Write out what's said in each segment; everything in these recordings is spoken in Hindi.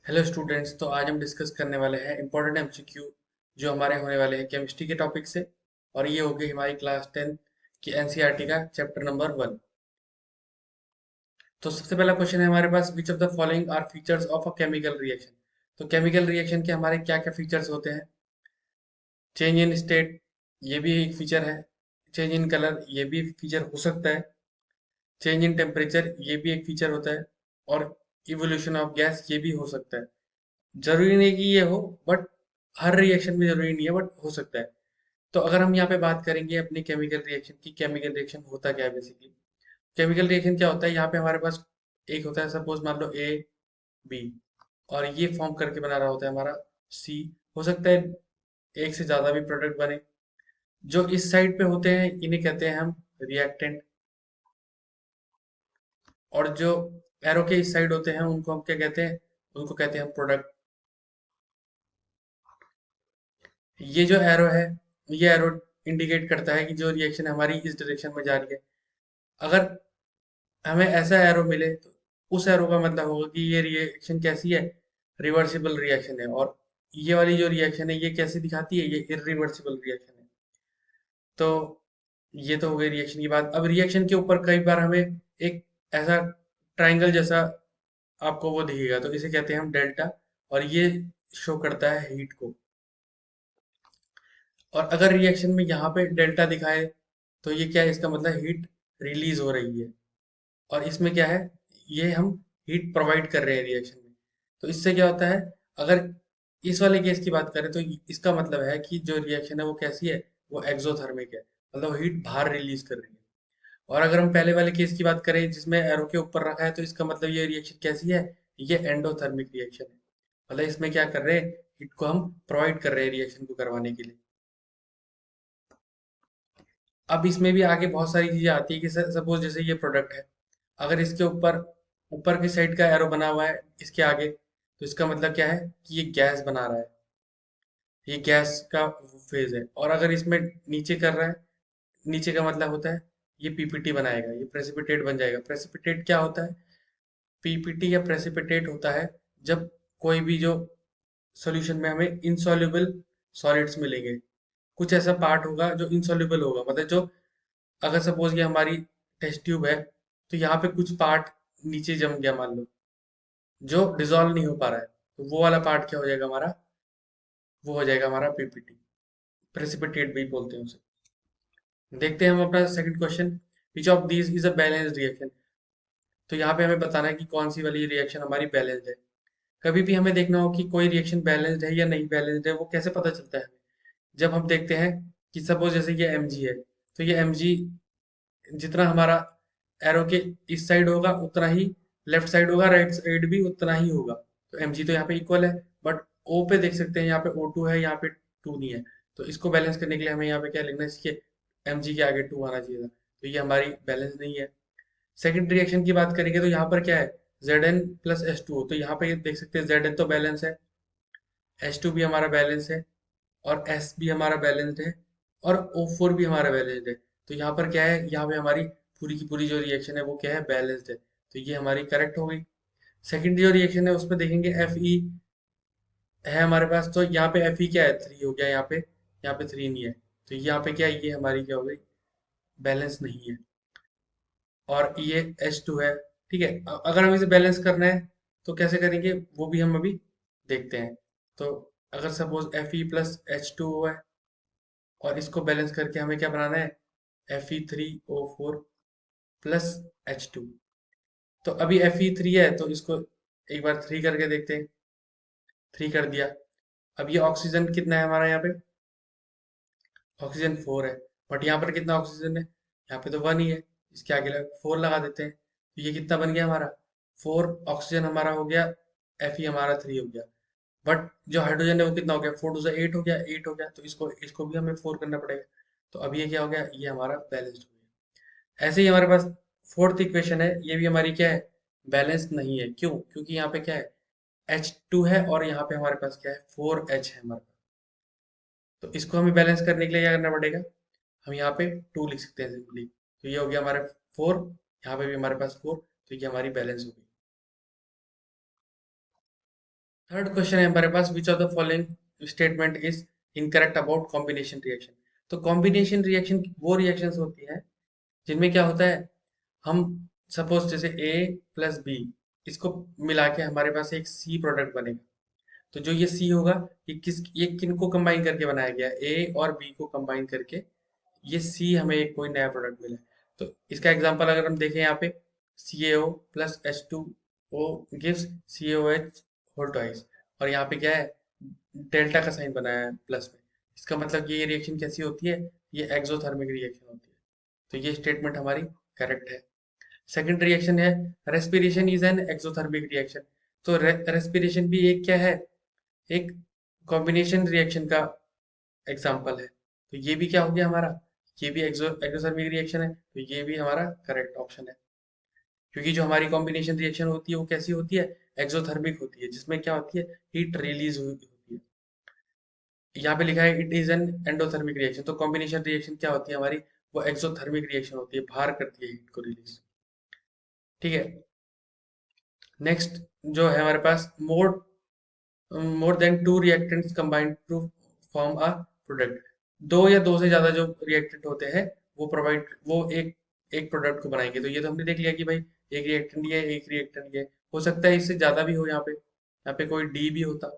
Hello students. तो आज हम डिस्कस करने वाले हैं इंपॉर्टेंट एमसीक्यू जो हमारे होने वाले हैं केमिस्ट्री के टॉपिक से। और ये होगी हमारी क्लास 10 की एनसीईआरटी का चैप्टर नंबर 1। तो सबसे पहला क्वेश्चन है हमारे पास, which of the following are features of a chemical reaction. तो केमिकल रिएक्शन के हमारे क्या क्या फीचर्स होते हैं? चेंज इन स्टेट, ये भी एक फीचर है। चेंज इन कलर, ये भी फीचर हो सकता है। चेंज इन टेम्परेचर, ये भी एक फीचर होता है। और इवोल्यूशन ऑफ गैस, ये भी हो सकता है। जरूरी नहीं कि ये हो, बट हर रिएक्शन में जरूरी नहीं है, बट हो सकता है। तो अगर हम यहाँ पे बात करेंगे अपनी केमिकल रिएक्शन की, केमिकल रिएक्शन होता क्या है बेसिकली। केमिकल रिएक्शन क्या होता है, यहाँ पे हमारे पास एक होता है, सपोज मान लो ए बी, और ये फॉर्म करके बना रहा होता है हमारा सी। हो सकता है एक से ज्यादा भी प्रोडक्ट बने। जो इस साइड पे होते हैं इन्हें कहते हैं हम रिएक्टेंट। और जो एरो के इस साइड होते हैं उनको हम क्या कहते हैं, उनको कहते हैं हम प्रोडक्ट। ये जो एरो है, ये एरो इंडिकेट करता है कि जो रिएक्शन हमारी इस डायरेक्शन में जा रही है। अगर हमें ऐसा एरो मिले तो उस एरो का मतलब होगा कि ये रिएक्शन कैसी है, रिवर्सिबल रिएक्शन है। और ये वाली जो रिएक्शन है ये कैसी दिखाती है, ये इरिवर्सिबल रिएक्शन है। तो ये तो हो गई रिएक्शन की बात। अब रिएक्शन के ऊपर कई बार हमें एक ऐसा ट्राइंगल जैसा आपको वो दिखेगा, तो इसे कहते हैं हम डेल्टा। और ये शो करता है हीट को। और अगर रिएक्शन में यहाँ पे डेल्टा दिखाए तो ये क्या है, इसका मतलब हीट रिलीज हो रही है। और इसमें क्या है, ये हम हीट प्रोवाइड कर रहे हैं रिएक्शन में। तो इससे क्या होता है, अगर इस वाले केस की बात करें तो इसका मतलब है कि जो रिएक्शन है वो कैसी है, वो एक्सोथर्मिक है, मतलब हीट बाहर रिलीज कर रही है। और अगर हम पहले वाले केस की बात करें जिसमें एरो के ऊपर रखा है, तो इसका मतलब ये रिएक्शन कैसी है, ये एंडोथर्मिक रिएक्शन है। मतलब इसमें क्या कर रहे हैं, हीट को हम प्रोवाइड कर रहे हैं रिएक्शन को करवाने के लिए। अब इसमें भी आगे बहुत सारी चीजें आती है कि सपोज जैसे ये प्रोडक्ट है, अगर इसके ऊपर ऊपर की साइड का एरो बना हुआ है इसके आगे, तो इसका मतलब क्या है कि ये गैस बना रहा है, ये गैस का फेज है। और अगर इसमें नीचे कर रहा है, नीचे का मतलब होता है ये पीपीटी बनाएगा, ये प्रेसिपिटेट बन जाएगा। प्रेसिपिटेट क्या होता है, पीपीटी या प्रेसिपिटेट होता है जब कोई भी जो सॉल्यूशन में हमें इनसॉल्युबल सॉलिड्स मिलेंगे। कुछ ऐसा पार्ट होगा जो इनसॉल्युबल होगा, मतलब जो, अगर सपोज ये हमारी टेस्ट ट्यूब है, तो यहाँ पे कुछ पार्ट नीचे जम गया मान लो, जो डिसॉल्व नहीं हो पा रहा है, तो वो वाला पार्ट क्या हो जाएगा हमारा, वो हो जाएगा हमारा पीपीटी। प्रेसिपिटेट भी बोलते हैं उसे। देखते हैं हम अपना second question, which of these is a balanced reaction. तो यहाँ पे हमें बताना है कि कौन सी वाली रिएक्शन हमारी बैलेंस्ड है। कभी भी हमें देखना हो कि कोई रिएक्शन बैलेंस्ड है या नहीं बैलेंस्ड है, वो कैसे पता चलता है हमें, जब हम देखते हैं कि सपोज जैसे ये एम है, तो ये एम जितना हमारा एरो के इस साइड होगा उतना ही लेफ्ट साइड होगा, राइट साइड भी उतना ही होगा। तो एम तो यहाँ पे इक्वल है, बट ओ पे देख सकते हैं यहाँ पे O2 है, यहाँ पे 2 नहीं है। तो इसको बैलेंस करने के लिए हमें यहाँ पे क्या लिखना है, इसके एम के आगे 2 आना चाहिए था। तो ये हमारी बैलेंस नहीं है। सेकंड रिएक्शन की बात करेंगे तो यहाँ पर क्या है, Zn प्लस H2O। तो यहाँ पे देख सकते हैं Zn तो बैलेंस है, H2 भी हमारा बैलेंस है, और S भी हमारा बैलेंस्ड है, और O4 भी हमारा बैलेंस्ड है। तो यहाँ पर क्या है, यहाँ पे हमारी पूरी की पूरी जो रिएक्शन है वो क्या है, बैलेंस्ड है। तो ये हमारी करेक्ट हो गई। सेकंड जो रिएक्शन है उसमें देखेंगे Fe है हमारे पास, तो यहाँ पे Fe क्या है, 3 हो गया यहाँ पे 3 नहीं है। तो यहाँ पे क्या है, ये हमारी क्या हो गई, बैलेंस नहीं है। और ये H2 है। ठीक है, अगर हम इसे बैलेंस करना है तो कैसे करेंगे, वो भी हम अभी देखते हैं। तो अगर सपोज Fe प्लस H2O है, और इसको बैलेंस करके हमें क्या बनाना है, Fe3O4 प्लस H2। तो अभी Fe3 है तो इसको एक बार 3 करके देखते हैं। 3 कर दिया। अब ये ऑक्सीजन कितना है हमारा, यहाँ पे ऑक्सीजन 4 है, बट यहाँ पर कितना ऑक्सीजन है, यहाँ पे तो 1 ही है। इसके आगे 4 लगा देते हैं, तो ये कितना बन गया हमारा, 4 ऑक्सीजन हमारा हो गया, Fe हमारा 3 हो गया। बट जो हाइड्रोजन है वो कितना हो गया, 4 टू 8 हो गया, 8 हो गया। तो इसको इसको भी हमें 4 करना पड़ेगा। तो अब ये क्या हो गया, ये हमारा बैलेंस्ड हो गया। ऐसे ही हमारे पास फोर्थ इक्वेशन है, ये भी हमारी क्या है, बैलेंस नहीं है। क्यों, क्योंकि यहाँ पे क्या है, H2 है, और यहाँ पे हमारे पास क्या है, 4H है हमारे पास। तो इसको हमें बैलेंस करने के लिए क्या करना पड़ेगा, हम यहाँ पे 2 लिख सकते हैं सिंपली। तो ये हो गया हमारे 4, यहाँ पे भी हमारे पास 4। तो ये हमारी बैलेंस हो गई। थर्ड क्वेश्चन है हमारे पास, which of the following statement is incorrect about combination reaction. तो कॉम्बिनेशन रिएक्शन वो रिएक्शंस होती हैं जिनमें क्या होता है, हम सपोज जैसे ए प्लस बी, इसको मिला के हमारे पास एक सी प्रोडक्ट बनेगा। तो जो ये सी होगा, ये किन को कंबाइन करके बनाया गया, ए और बी को कंबाइन करके ये सी हमें एक कोई नया प्रोडक्ट मिला है। तो इसका एग्जांपल अगर हम देखें यहाँ पे, CaO plus H2O gives CaOH whole twice, और यहाँ पे क्या है, डेल्टा का साइन बनाया है प्लस में। इसका मतलब ये रिएक्शन कैसी होती है, ये एक्सोथर्मिक रिएक्शन होती है। तो ये स्टेटमेंट हमारी करेक्ट है। सेकंड रिएक्शन है, respiration is an exothermic reaction. तो रेस्पिरेशन भी एक क्या है, एक कॉम्बिनेशन रिएक्शन का एग्जाम्पल है। तो ये भी क्या हो गया हमारा, ये भी एक्सोथर्मिक रिएक्शन है, तो ये भी हमारा करेक्ट ऑप्शन है। क्योंकि जो हमारी कॉम्बिनेशन रिएक्शन होती है वो कैसी होती है, एक्सोथर्मिक होती है, जिसमें क्या होती है, हीट रिलीज होती है। यहाँ पे लिखा है it is an endothermic reaction, तो कॉम्बिनेशन रिएक्शन क्या होती है हमारी, वो एक्सोथर्मिक रिएक्शन होती है, बाहर करती है हीट को रिलीज। ठीक है। नेक्स्ट जो है हमारे पास, more more than two reactants combined to form a product. दो या दो से ज्यादा जो रिएक्टेंट होते हैं वो एक एक प्रोडक्ट को बनाएंगे। तो ये तो हमने देख लिया कि भाई एक रिएक्टेंट ये है, एक रिएक्टेंट ये है। हो सकता है इससे ज्यादा भी हो, यहाँ पे कोई डी भी होता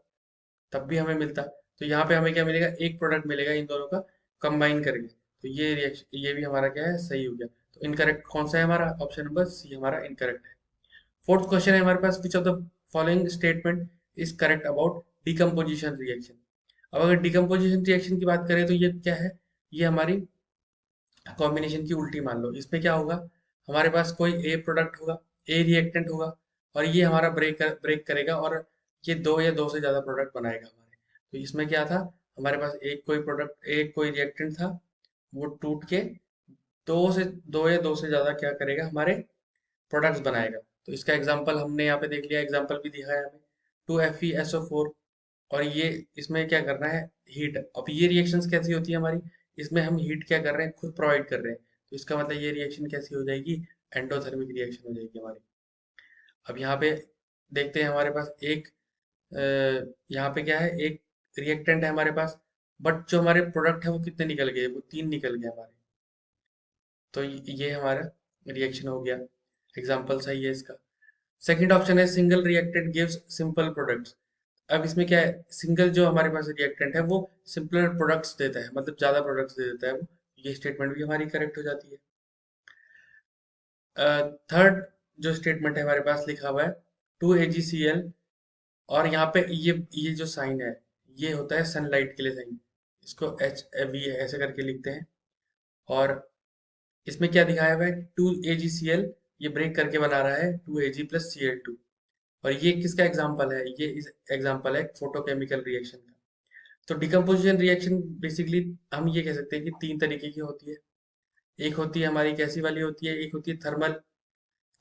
तब भी हमें मिलता। तो यहाँ पे हमें क्या मिलेगा, एक प्रोडक्ट मिलेगा इन दोनों का कंबाइन करके। तो ये रिएक्शन, ये भी हमारा क्या है, सही हो गया। तो इनकरेक्ट कौन सा है हमारा, ऑप्शन नंबर सी हमारा इनकरेक्ट है। फोर्थ क्वेश्चन है हमारे पास, which of the following statement is correct about decomposition reaction. अब अगर डिकम्पोजिशन रिएक्शन की बात करें तो ये क्या है, ये हमारी कॉम्बिनेशन की उल्टी मान लो। इसमें क्या होगा, हमारे पास कोई ए प्रोडक्ट होगा, ए रिएक्टेंट होगा, और ये हमारा ब्रेक करेगा और ये दो या दो से ज्यादा प्रोडक्ट बनाएगा हमारे। तो इसमें क्या था, हमारे पास एक कोई प्रोडक्ट, एक कोई रिएक्टेंट था, वो टूट के दो या दो से ज्यादा क्या करेगा, हमारे प्रोडक्ट्स बनाएगा। तो इसका एग्जांपल हमने यहाँ पे देख लिया, एग्जांपल भी दिखा है हमें, 2FeSO4। और ये इसमें क्या करना है, हीट। अब ये रिएक्शंस कैसी होती है हमारी, इसमें हम हीट क्या कर रहे हैं, खुद प्रोवाइड कर रहे हैं। तो इसका मतलब ये रिएक्शन कैसी हो जाएगी, एंडोथर्मिक रिएक्शन हो जाएगी हमारी। अब यहाँ पे देखते हैं हमारे पास एक यहाँ पे क्या है, एक रिएक्टेंट है हमारे पास, बट जो हमारे प्रोडक्ट है वो कितने निकल गए, वो तीन निकल गए हमारे। तो ये हमारा रिएक्शन हो गया, एग्जाम्पल सही है इसका। सेकंड ऑप्शन है, single reactant gives simple products. अब इसमें क्या है, सिंगल जो हमारे पास रिएक्टेंट है वो सिंपलर प्रोडक्ट्स देता है, मतलब ज्यादा प्रोडक्ट्स दे देता है वो। ये स्टेटमेंट भी हमारी करेक्ट हो जाती है। थर्ड जो स्टेटमेंट है हमारे पास लिखा हुआ है, 2AgCl, और यहाँ पे ये जो साइन है, ये होता है सनलाइट के लिए साइन। इसको HV ऐसे करके लिखते हैं। और इसमें क्या दिखाया हुआ है, 2AgCl, ये ब्रेक करके बना रहा है 2Ag+Cl2। और ये किसका एग्जाम्पल है, ये इस एग्जाम्पल है फोटोकेमिकल रिएक्शन का। तो डिकम्पोजिशन रिएक्शन बेसिकली हम ये कह सकते हैं कि तीन तरीके की होती है। एक होती है हमारी कैसी वाली होती है, एक होती है थर्मल,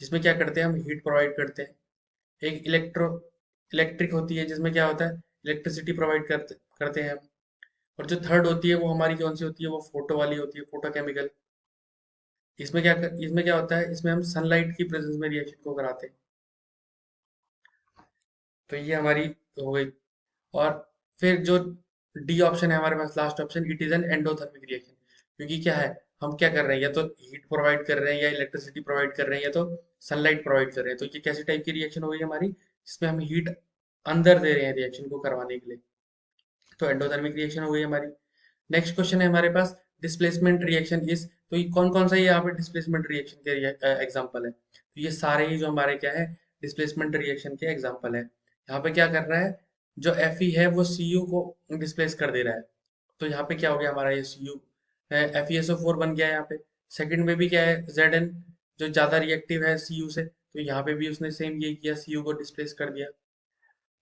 जिसमें क्या करते हैं, हम हीट प्रोवाइड करते हैं। एक इलेक्ट्रिक होती है, जिसमें क्या होता है, इलेक्ट्रिसिटी प्रोवाइड करते हैं हम। और जो थर्ड होती है वो हमारी कौन सी होती है, वो फोटो वाली होती है, फोटोकेमिकल। इसमें क्या होता है, इसमें हम सनलाइट की प्रेजेंस में रिएक्शन को कराते हैं। तो ये हमारी हो गई। और फिर जो डी ऑप्शन है हमारे पास, last option, it is an endothermic reaction. क्योंकि क्या है, हम क्या कर रहे हैं, या तो हीट प्रोवाइड कर रहे हैं, या इलेक्ट्रिसिटी प्रोवाइड कर रहे हैं, या तो सनलाइट प्रोवाइड कर रहे हैं। तो ये कैसी टाइप की रिएक्शन हो गई हमारी, जिसमें हम हीट अंदर दे रहे हैं रिएक्शन को करवाने के लिए। तो एंडोथर्मिक रिएक्शन हो गई हमारी। नेक्स्ट क्वेश्चन है हमारे पास, डिस्प्लेसमेंट रिएक्शन इज। तो ये कौन कौन सा ये यहाँ पे डिस्प्लेसमेंट रिएक्शन के एग्जांपल है, तो ये सारे ही जो हमारे क्या है, डिस्प्लेसमेंट रिएक्शन के एग्जांपल है। यहाँ पे क्या कर रहा है, जो Fe है वो Cu को डिस्प्लेस कर दे रहा है। तो यहाँ पे क्या हो गया हमारा, ये Cu है, FeSO4 बन गया है यहाँ पे। सेकंड में भी क्या है, Zn जो ज्यादा रिएक्टिव है Cu से, तो यहाँ पे भी उसने सेम यही किया, Cu को डिस्प्लेस कर दिया।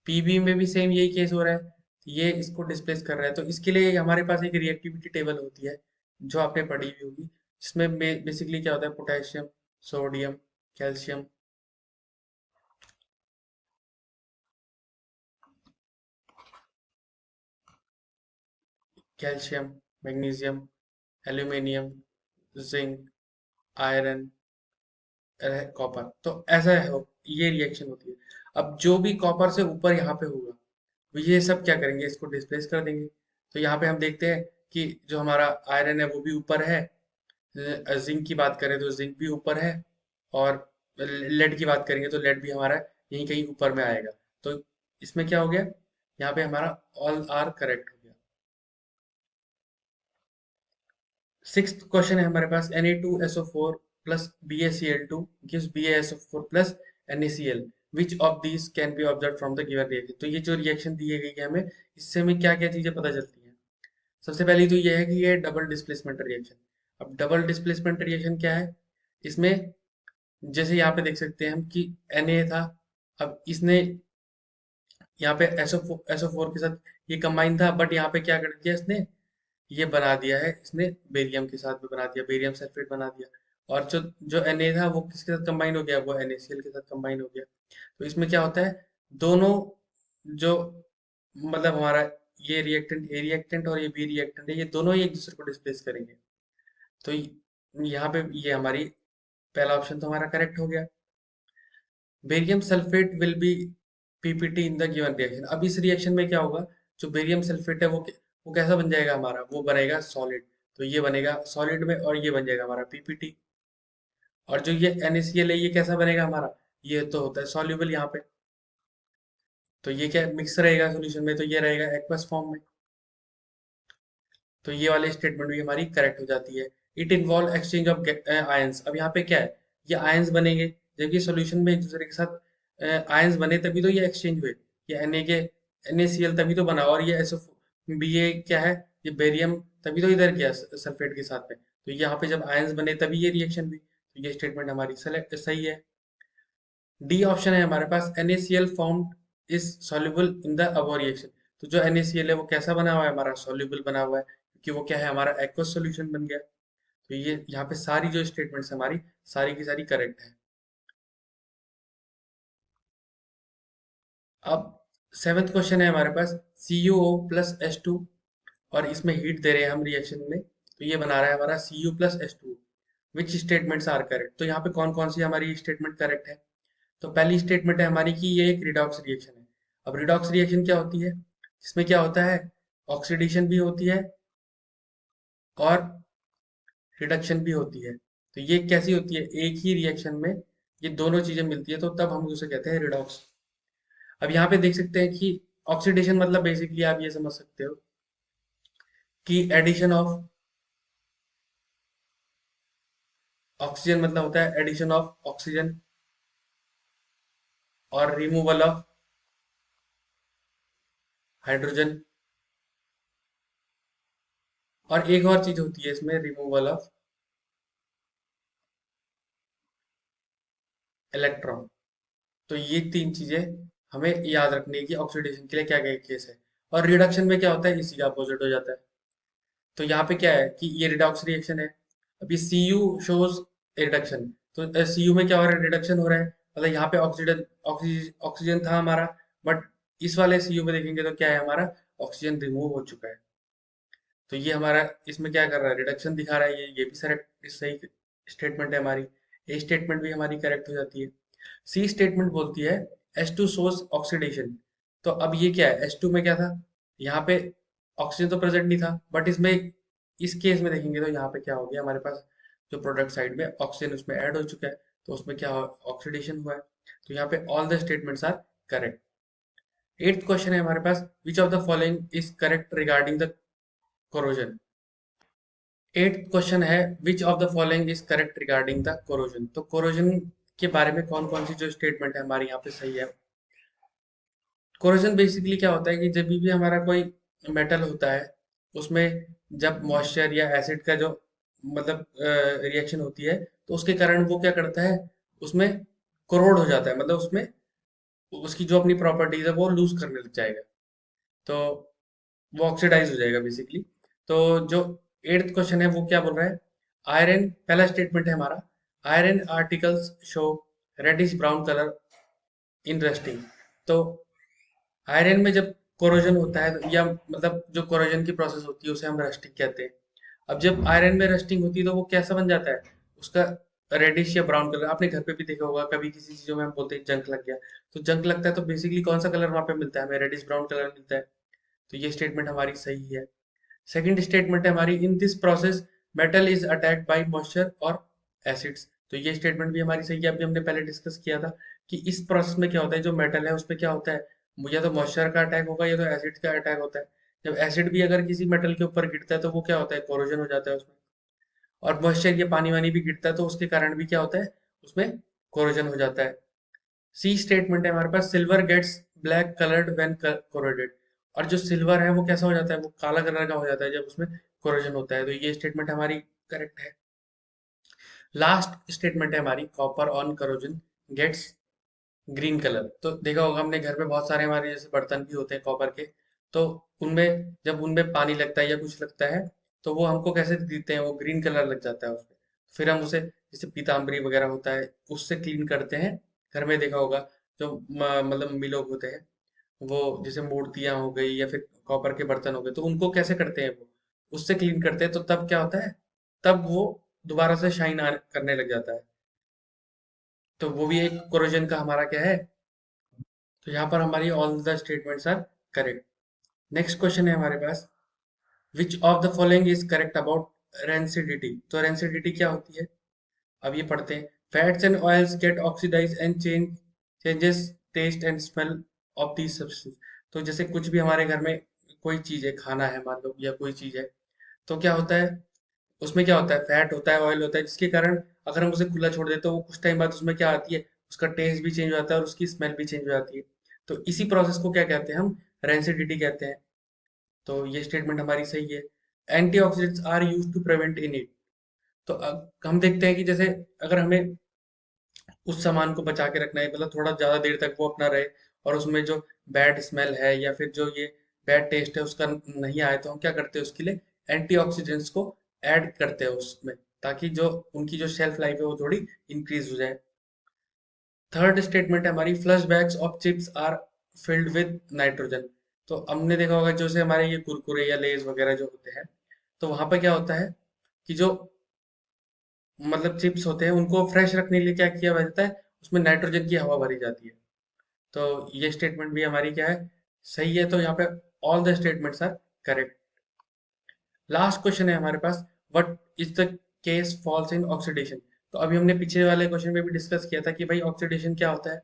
पीबी में भी सेम यही केस हो रहा है, ये इसको डिस्प्लेस कर रहा है। तो इसके लिए हमारे पास एक रिएक्टिविटी टेबल होती है, जो आपने पढ़ी हुई होगी, जिसमें बेसिकली क्या होता है, potassium, sodium, calcium, calcium, magnesium, aluminium, zinc, iron, copper. तो ऐसा है, ये रिएक्शन होती है। अब जो भी कॉपर से ऊपर यहाँ पे होगा, तो ये सब क्या करेंगे, इसको डिस्प्लेस कर देंगे। तो यहाँ पे हम देखते हैं कि जो हमारा आयरन है वो भी ऊपर है, जिंक की बात करें तो जिंक भी ऊपर है, और लेड की बात करेंगे तो लेड भी हमारा यहीं कहीं ऊपर में आएगा। तो इसमें क्या हो गया, यहाँ पे हमारा ऑल आर करेक्ट हो गया। सिक्स्थ क्वेश्चन है हमारे पास, Na2SO4 plus BaCl2 gives BaSO4 plus NaCl, which of these can be observed from the given reaction। तो ये जो रिएक्शन दी गई है हमें, इससे हमें क्या क्या चीजें पता चलती हैं। सबसे पहली तो ये है कि ये डबल डिस्प्लेसमेंट रिएक्शन। अब डबल डिस्प्लेसमेंट रिएक्शन क्या है, इसमें जैसे यहाँ पे देख सकते हैं हम कि Na था, अब इसने यहाँ पे SO4 के साथ ये कंबाइन था, बट यहाँ पे क्या कर दिया इसने, ये बना दिया है इसने, बेरियम के साथ भी बना दिया, बेरियम सल्फेट बना दिया। और जो जो Na था वो किसके साथ कंबाइन हो गया, वो NaCl के साथ कंबाइन हो गया। तो इसमें क्या होता है, दोनों जो मतलब हमारा ये रिएक्टेंट, ए रिएक्टेंट और ये बी रिएक्टेंट है, ये दोनों ही एक दूसरे को डिस्प्लेस करेंगे। तो यहाँ पे ये हमारी पहला ऑप्शन तो हमारा करेक्ट हो गया। Barium sulphate will be PPT in the given reaction. अब इस रिएक्शन में क्या होगा, जो बेरियम सल्फेट है वो कैसा बन जाएगा हमारा, वो बनेगा सॉलिड। तो ये बनेगा सॉलिड में, और ये बन जाएगा हमारा पीपीटी। और जो ये NaCl है ये कैसा बनेगा हमारा, ये तो होता है सॉल्युबल यहाँ पे। तो ये क्या मिक्स रहेगा सोल्यूशन में, तो ये रहेगा एक्वस फॉर्म में। तो ये वाली स्टेटमेंट भी हमारी करेक्ट हो जाती है। It involve exchange of ions. अब यहाँ पे क्या है, ये आयंस बनेंगे, जबकि सॉल्यूशन में एक दूसरे के साथ आयंस बने तभी तो ये एक्सचेंज हुए। ये NaCl तभी तो बना, और ये Ba क्या है, ये बेरियम तभी तो इधर गया सल्फेट के साथ में। तो यहाँ पे जब आयंस बने तभी ये रिएक्शन हुई। तो ये स्टेटमेंट हमारी सेलेक्ट सही है। डी ऑप्शन है हमारे पास, NaCl formed is soluble in the above reaction. तो जो NaCl है वो कैसा बना हुआ है हमारा, soluble बना हुआ है, क्योंकि वो क्या है हमारा एक्वस सॉल्यूशन बन गया। तो ये यहाँ पे सारी जो स्टेटमेंट्स हमारी सारी की सारी करेक्ट है। अब सेवेंथ क्वेश्चन है हमारे पास, CuO प्लस H2, और इसमें हीट दे रहे हैं हम रिएक्शन में, तो ये बना रहा है हमारा Cu plus H2। Which statements are correct. तो यहाँ पे कौन कौन सी हमारी स्टेटमेंट करेक्ट है। तो पहली स्टेटमेंट है हमारी कि ये एक रिडॉक्स रिएक्शन है। अब रिडॉक्स रिएक्शन क्या होती है, इसमें क्या होता है, ऑक्सीडेशन भी होती है और रिडक्शन भी होती है। तो ये कैसी होती है, एक ही रिएक्शन में ये दोनों चीजें मिलती है, तो तब हम उसे कहते हैं रिडॉक्स। अब यहाँ पे देख सकते हैं कि ऑक्सीडेशन मतलब बेसिकली आप ये समझ सकते हो कि एडिशन ऑफ ऑक्सीजन, मतलब होता है एडिशन ऑफ ऑक्सीजन और रिमूवल ऑफ हाइड्रोजन। और एक और चीज होती है इसमें, रिमूवल ऑफ इलेक्ट्रॉन। तो ये तीन चीजें हमें याद रखनी है कि ऑक्सीडेशन के लिए क्या क्या केस है। और रिडक्शन में क्या होता है, इसी का अपोजिट हो जाता है। तो यहाँ पे क्या है कि ये रिडॉक्स रिएक्शन है। अभी Cu शोज रिडक्शन, तो Cu में क्या हो रहा है, रिडक्शन हो रहा है, मतलब यहाँ पे ऑक्सीजन ऑक्सीजन था हमारा, बट इस वाले Cu में देखेंगे तो क्या है हमारा, ऑक्सीजन रिमूव हो चुका है। तो ये हमारा इसमें क्या कर रहा है, रिडक्शन दिखा रहा है। ये भी सही स्टेटमेंट है हमारी। ए स्टेटमेंट भी हमारी करेक्ट हो जाती है। सी स्टेटमेंट बोलती है H2 सोर्स ऑक्सीडेशन। तो अब ये क्या है, H2 में क्या था, यहाँ पे ऑक्सीजन तो प्रेजेंट नहीं था, बट इसमें इस केस में देखेंगे तो यहाँ पे क्या हो गया हमारे पास, जो प्रोडक्ट साइड में ऑक्सीजन उसमें ऐड हो चुका है, तो उसमें क्या ऑक्सीडेशन हुआ है। तो यहाँ पे all the statements are correct. Eighth question है हमारे पास, which of the following is correct regarding the corrosion. Eighth question है, which of the following is correct regarding the corrosion. तो कोरोजन के बारे में कौन कौन सी जो स्टेटमेंट है हमारी यहाँ पे सही है। कोरोजन बेसिकली क्या होता है कि जब भी हमारा कोई मेटल होता है, उसमें जब मॉइस्चर या एसिड का जो मतलब रिएक्शन होती है, तो उसके कारण वो क्या करता है, उसमें कोरोड हो जाता है, मतलब उसमें उसकी जो अपनी प्रॉपर्टीज है वो लूज करने लग जाएगा। तो वो ऑक्सीडाइज हो जाएगा बेसिकली। तो जो एट्थ क्वेश्चन है वो क्या बोल रहा है, आयरन, पहला स्टेटमेंट है हमारा, iron articles show reddish brown colour in rusting. तो आयरन में जब कोरोजन होता है या मतलब जो कोरोजन की प्रोसेस होती है उसे हम रस्टिंग कहते हैं। अब जब आयरन में रस्टिंग होती है तो वो कैसा बन जाता है, उसका रेडिश या ब्राउन कलर, आपने घर पे भी देखा होगा, कभी किसी चीजों में हम बोलते हैं जंक लग गया, तो जंक लगता है तो बेसिकली कौन सा कलर वहां पे मिलता है हमें? रेडिश ब्राउन कलर मिलता है। तो ये स्टेटमेंट हमारी सही है। सेकंड स्टेटमेंट है हमारी, in this process metal is attacked by moisture और एसिड्स। तो ये स्टेटमेंट भी हमारी सही है। अभी हमने पहले डिस्कस किया था कि इस प्रोसेस में क्या होता है, जो मेटल है उसमें क्या होता है, या तो मॉइस्चर का अटैक होगा या तो एसिड का अटैक होता है। जब एसिड भी अगर किसी मेटल के ऊपर गिरता है तो वो क्या होता है, कोरोजन हो जाता है उसमें। और मॉइस्चर या पानी वानी भी गिरता है तो उसके कारण भी क्या होता है, उसमें कोरोजन हो जाता है। सी स्टेटमेंट है हमारे पास, silver gets black coloured when corroded. और जो सिल्वर है वो कैसा हो जाता है, वो काला कलर का हो जाता है जब उसमें कोरोजन होता है। तो ये स्टेटमेंट हमारी करेक्ट है। लास्ट स्टेटमेंट है हमारी, copper on corrosion gets green colour. तो देखा होगा हमने, घर पे बहुत सारे हमारे जैसे बर्तन भी होते हैं कॉपर के, तो उनमें जब उनमें पानी लगता है या कुछ लगता है तो वो हमको कैसे दिखते हैं, वो ग्रीन कलर लग जाता है उसमें। फिर हम उसे, जैसे पीताम्बरी वगैरह होता है, उससे क्लीन करते हैं। घर में देखा होगा, जो मतलब मम्मी लोग होते हैं, वो जैसे मूर्तियां हो गई या फिर कॉपर के बर्तन हो गए, तो उनको कैसे करते हैं, वो उससे क्लीन करते हैं, तो तब क्या होता है, तब वो दोबारा से शाइन करने लग जाता है। तो वो भी एक कोरोजन का हमारा क्या है। तो यहाँ पर हमारी all the statements are correct. Next question है हमारे पास, which of the following is correct about rancidity. तो रेंसिडिटी क्या होती है, अब ये पढ़ते हैं। Fats and oils get oxidise and changes taste and smell of these substance. तो जैसे कुछ भी हमारे घर में कोई चीज है, खाना है मान लो, या कोई चीज है, तो क्या होता है, उसमें क्या होता है, फैट होता है, ऑयल होता है, जिसके कारण अगर हम उसे खुला छोड़ दें तो वो कुछ टाइम बाद उसमें क्या आती है, उसका टेस्ट भी चेंज हो जाता है और उसकी स्मेल भी चेंज हो जाती है। तो इसी प्रोसेस को क्या कहते हैं हम, रेंसिडिटी कहते हैं। तो ये स्टेटमेंट हमारी सही है। Antioxidants are used to prevent in it. तो अब हम देखते हैं कि जैसे अगर हमें उस सामान को बचा के रखना है, मतलब थोड़ा ज्यादा देर तक वो अपना रहे, और उसमें जो बैड स्मेल है या फिर जो ये बैड टेस्ट है उसका नहीं आए, तो हम क्या करते हैं, उसके लिए एंटीऑक्सीडेंट्स को ऐड करते हैं उसमें, ताकि जो उनकी जो शेल्फ लाइफ है वो थोड़ी इंक्रीज हो जाए। थर्ड स्टेटमेंट है हमारी, flush bags of chips are filled with nitrogen. तो हमने देखा होगा, जैसे हमारे ये कुरकुरे या लेज वगैरह जो होते हैं, तो वहां पर क्या होता है कि जो मतलब चिप्स होते हैं उनको फ्रेश रखने के लिए क्या किया जाता है, उसमें नाइट्रोजन की हवा भरी जाती है। तो ये स्टेटमेंट भी हमारी क्या है, सही है। तो यहाँ पे all the statements are correct. Last question है हमारे पास, what is the case falls in oxidation. तो अभी हमने पीछे वाले क्वेश्चन में भी डिस्कस किया था कि भाई ऑक्सीडेशन क्या होता है।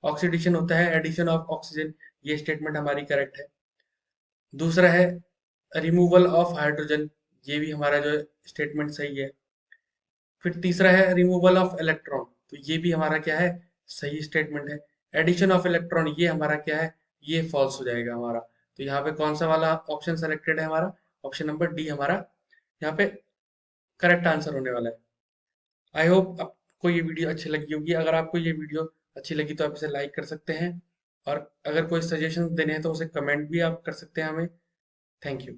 ऑक्सीडेशन होता है एडिशन ऑफ ऑक्सीजन। ये स्टेटमेंट हमारी करेक्ट है। दूसरा है रिमूवल ऑफ हाइड्रोजन। ये भी हमारा जो स्टेटमेंट सही है। फिर तीसरा है रिमूवल ऑफ इलेक्ट्रॉन। तो ये भी हमारा क्या है, सही स्टेटमेंट है। एडिशन ऑफ इलेक्ट्रॉन ये हमारा क्या है, ये फॉल्स हो जाएगा हमारा। तो यहाँ पे कौन सा वाला ऑप्शन सेलेक्टेड है हमारा, ऑप्शन नंबर डी हमारा यहाँ पे करेक्ट आंसर होने वाला है। आई होप आपको ये वीडियो अच्छी लगी होगी। अगर आपको ये वीडियो अच्छी लगी तो आप इसे लाइक कर सकते हैं, और अगर कोई सजेशन देने हैं तो उसे कमेंट भी आप कर सकते हैं हमें। Thank you.